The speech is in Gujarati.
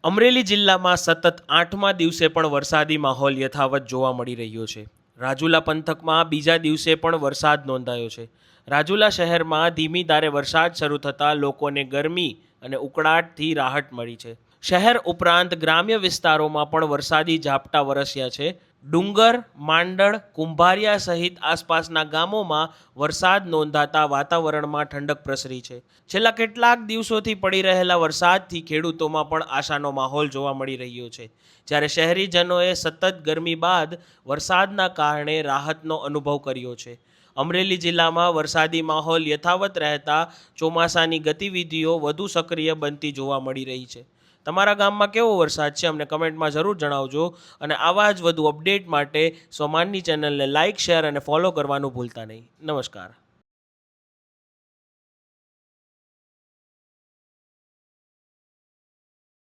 અમરેલી જિલ્લામાં સતત 8મા દિવસે પણ વરસાદી માહોલ યથાવત જોવા મળી રહ્યો છે. રાજુલા પંથકમાં બીજા દિવસે પણ વરસાદ નોંધાયો છે. રાજુલા શહેરમાં ધીમી ધારે વરસાદ શરૂ થતાં લોકોને ગરમી અને ઉકળાટથી રાહત મળી છે. શહેર ઉપરાંત ગ્રામ્ય વિસ્તારોમાં પણ વરસાદી ઝાપટા વરસ્યા છે. ડુંગર, માંડળ, કુંભારિયા સહિત આસપાસના ગામોમાં વરસાદ નોંધાતા વાતાવરણમાં ઠંડક પ્રસરી છે. છેલ્લા કેટલાક દિવસોથી પડી રહેલા વરસાદથી ખેડૂતોમાં પણ આશાનો માહોલ જોવા મળી રહ્યો છે. જ્યારે શહેરીજનોએ સતત ગરમી બાદ વરસાદના કારણે રાહતનો અનુભવ કર્યો છે. અમરેલી જિલ્લામાં વરસાદી માહોલ યથાવત રહેતા ચોમાસાની ગતિવિધિઓ વધુ સક્રિય બનતી જોવા મળી રહી છે. તમારા ગામમાં કેવો વરસાદ છે અમને કમેન્ટમાં જરૂર જણાવજો. અને આવા જ વધુ અપડેટ માટે સોમાનની ચેનલને લાઇક, શેર અને ફોલો કરવાનું ભૂલતા નહીં. નમસ્કાર.